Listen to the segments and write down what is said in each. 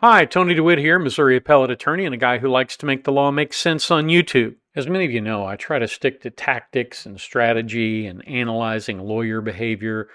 Hi, Tony DeWitt here, Missouri appellate attorney and a guy who likes to make the law make sense on YouTube. As many of you know, I try to stick to tactics and strategy and analyzing lawyer behavior,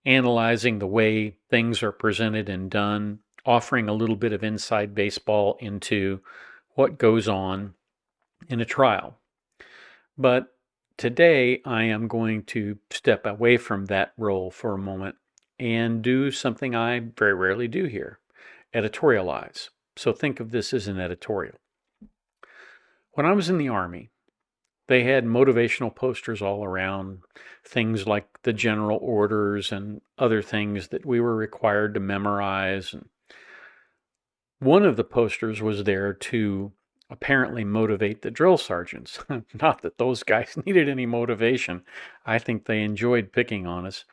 analyzing the way things are presented and done, offering a little bit of inside baseball into what goes on in a trial. But today I am going to step away from that role for a moment and do something I very rarely do here: editorialize. So think of this as an editorial. When I was in the Army, they had motivational posters all around, things like the general orders and other things that we were required to memorize. And one of the posters was there to apparently motivate the drill sergeants. Not that those guys needed any motivation. I think they enjoyed picking on us.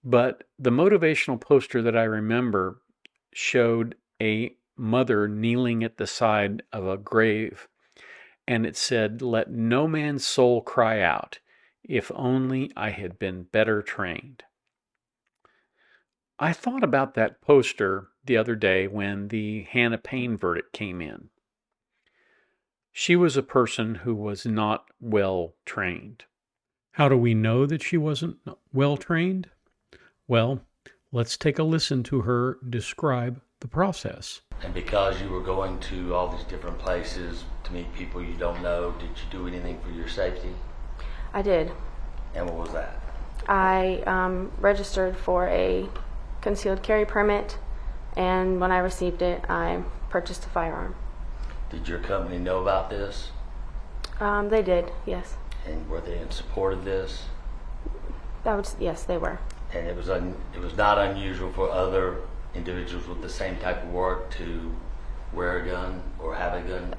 But the motivational poster that I remember showed a mother kneeling at the side of a grave, and it said, "Let no man's soul cry out, if only I had been better trained." I thought about that poster the other day when the Hannah Payne verdict came in. She was a person who was not well trained. How do we know that she wasn't well trained? Well, let's take a listen to her describe the process. And because you were going to all these different places to meet people you don't know, did you do anything for your safety? I did. And what was that? I registered for a concealed carry permit, and when I received it, I purchased a firearm. Did your company know about this? They did, yes. And were they in support of this? Yes, they were. And it was not unusual for other individuals with the same type of work to wear a gun or have a gun?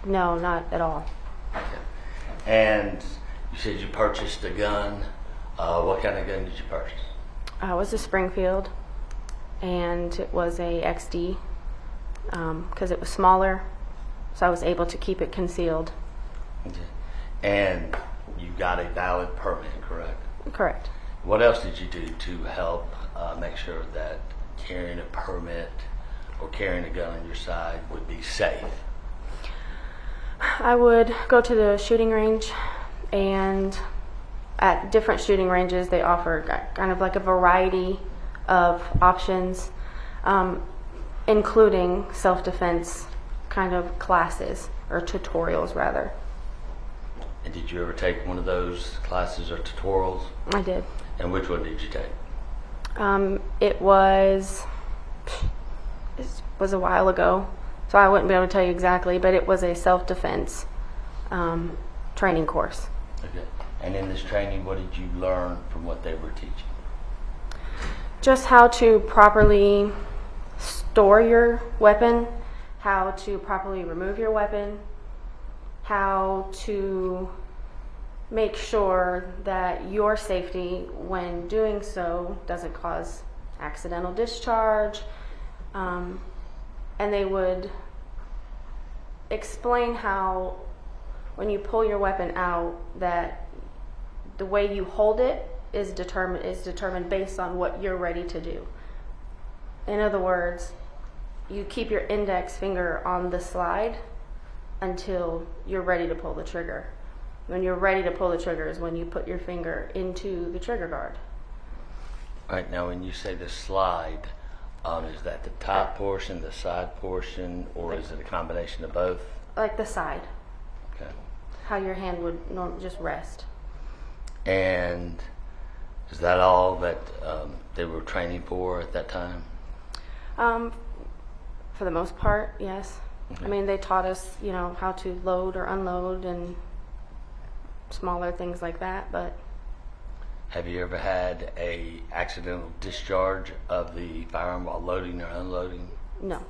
No, not at all. Okay. And you said you purchased a gun. What kind of gun did you purchase? It was a Springfield, and it was a XD because it was smaller, so I was able to keep it concealed. Okay. And you got a valid permit, correct? Correct. What else did you do to help make sure that carrying a permit or carrying a gun on your side would be safe? I would go to the shooting range, and at different shooting ranges they offer kind of like a variety of options, including self-defense kind of classes, or tutorials rather. And did you ever take one of those classes or tutorials? I did. And which one did you take? It was a while ago, so I wouldn't be able to tell you exactly, but it was a self-defense training course. Okay. And in this training, what did you learn from what they were teaching? Just how to properly store your weapon, how to properly remove your weapon, how to make sure that your safety when doing so doesn't cause accidental discharge. And they would explain how when you pull your weapon out, that the way you hold it is determined based on what you're ready to do. In other words, you keep your index finger on the slide until you're ready to pull the trigger. When you're ready to pull the trigger is when you put your finger into the trigger guard. Right, now when you say the slide, is that the top portion, the side portion, or is it a combination of both? Like the side. Okay. How your hand would normally just rest. And is that all that they were training for at that time? For the most part, yes. Okay. I mean, they taught us, how to load or unload and smaller things like that, but Have you ever had a accidental discharge of the firearm while loading or unloading? no.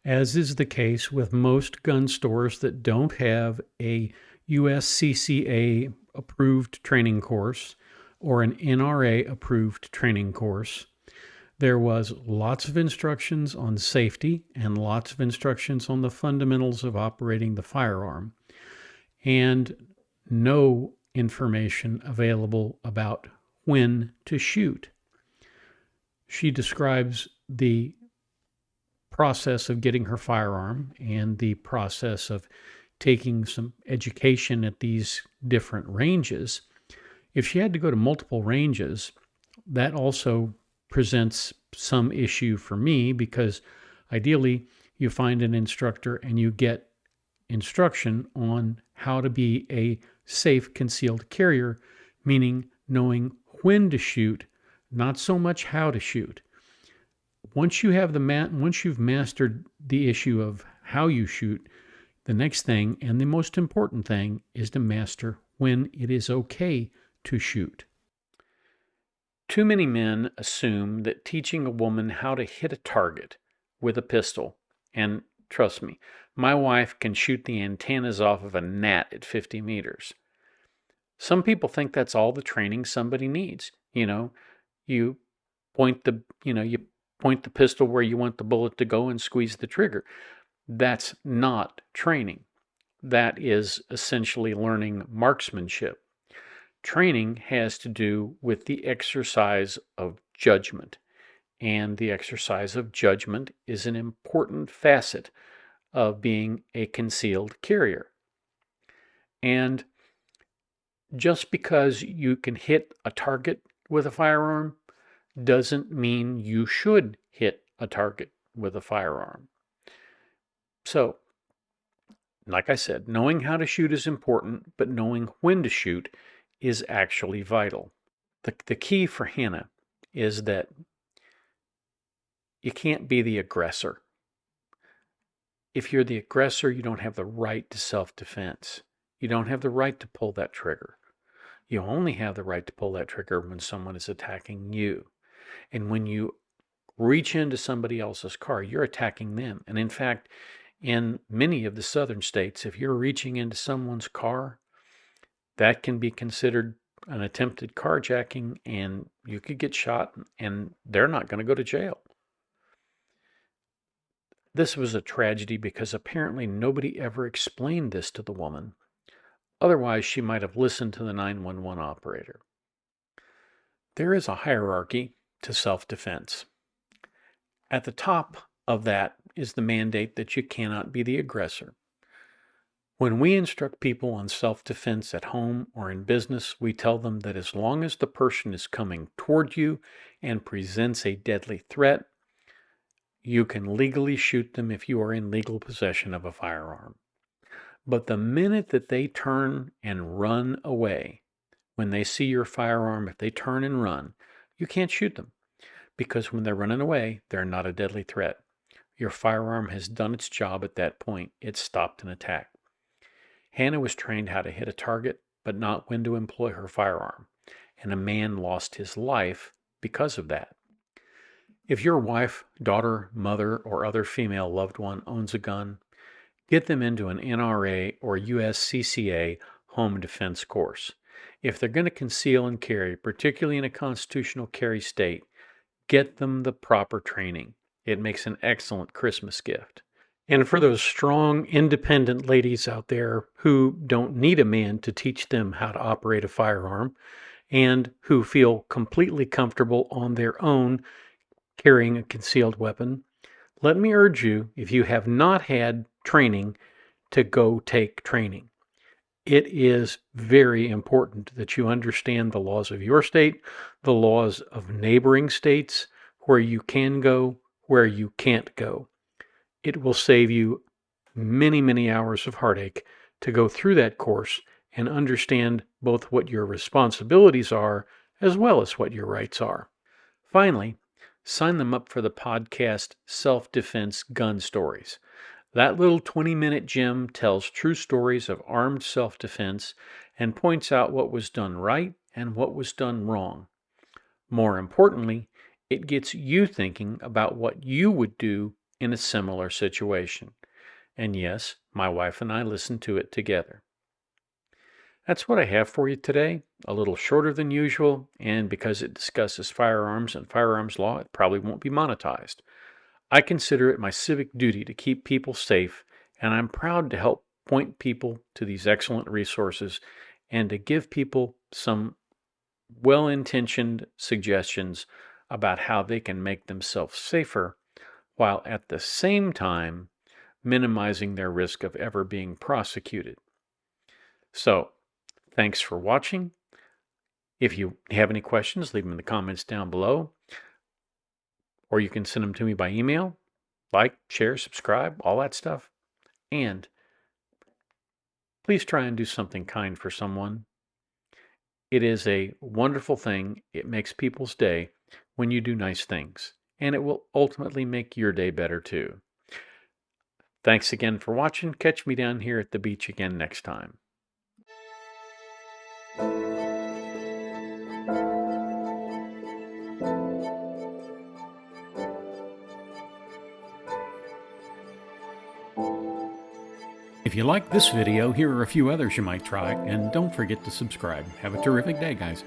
As is the case with most gun stores that don't have a USCCA approved training course or an NRA approved training course, there was lots of instructions on safety and lots of instructions on the fundamentals of operating the firearm, and no information available about when to shoot. She describes the process of getting her firearm and the process of taking some education at these different ranges, if she had to go to multiple ranges, that also presents some issue for me, because ideally you find an instructor and you get instruction on how to be a safe concealed carrier, meaning knowing when to shoot, not so much how to shoot. Once you've mastered the issue of how you shoot, the next thing and the most important thing is to master when it is okay to shoot. Too many men assume that teaching a woman how to hit a target with a pistol, and trust me, my wife can shoot the antennas off of a gnat at 50 meters. Some people think that's all the training somebody needs. You point the pistol where you want the bullet to go and squeeze the trigger. That's not training. That is essentially learning marksmanship. Training has to do with the exercise of judgment, and the exercise of judgment is an important facet of being a concealed carrier. And just because you can hit a target with a firearm doesn't mean you should hit a target with a firearm. So, like I said, knowing how to shoot is important, but knowing when to shoot is actually vital. The key for Hannah is that you can't be the aggressor. If you're the aggressor, you don't have the right to self-defense. You don't have the right to pull that trigger. You only have the right to pull that trigger when someone is attacking you. And when you reach into somebody else's car, you're attacking them. And in fact, in many of the southern states, if you're reaching into someone's car, that can be considered an attempted carjacking, and you could get shot, and they're not going to go to jail. This was a tragedy because apparently nobody ever explained this to the woman. Otherwise, she might have listened to the 911 operator. There is a hierarchy to self-defense. At the top of that is the mandate that you cannot be the aggressor. When we instruct people on self-defense at home or in business, we tell them that as long as the person is coming toward you and presents a deadly threat, you can legally shoot them if you are in legal possession of a firearm. But the minute that they turn and run away, when they see your firearm, if they turn and run, you can't shoot them, because when they're running away, they're not a deadly threat. Your firearm has done its job at that point. It stopped an attack. Hannah was trained how to hit a target, but not when to employ her firearm, and a man lost his life because of that. If your wife, daughter, mother, or other female loved one owns a gun, get them into an NRA or USCCA home defense course. If they're going to conceal and carry, particularly in a constitutional carry state, get them the proper training. It makes an excellent Christmas gift. And for those strong, independent ladies out there who don't need a man to teach them how to operate a firearm and who feel completely comfortable on their own carrying a concealed weapon, let me urge you, if you have not had training, to go take training. It is very important that you understand the laws of your state, the laws of neighboring states, where you can go, where you can't go. It will save you many, many hours of heartache to go through that course and understand both what your responsibilities are as well as what your rights are. Finally, sign them up for the podcast Self-Defense Gun Stories. That little 20-minute gem tells true stories of armed self-defense and points out what was done right and what was done wrong. More importantly, it gets you thinking about what you would do in a similar situation. And yes, my wife and I listened to it together. That's what I have for you today. A little shorter than usual, and because it discusses firearms and firearms law, it probably won't be monetized. I consider it my civic duty to keep people safe, and I'm proud to help point people to these excellent resources and to give people some well-intentioned suggestions about how they can make themselves safer while at the same time minimizing their risk of ever being prosecuted. So, thanks for watching. If you have any questions, leave them in the comments down below, or you can send them to me by email. Like, share, subscribe, all that stuff. And please try and do something kind for someone. It is a wonderful thing. It makes people's day when you do nice things, and it will ultimately make your day better too. Thanks again for watching. Catch me down here at the beach again next time. If you like this video, here are a few others you might try, and don't forget to subscribe. Have a terrific day, guys.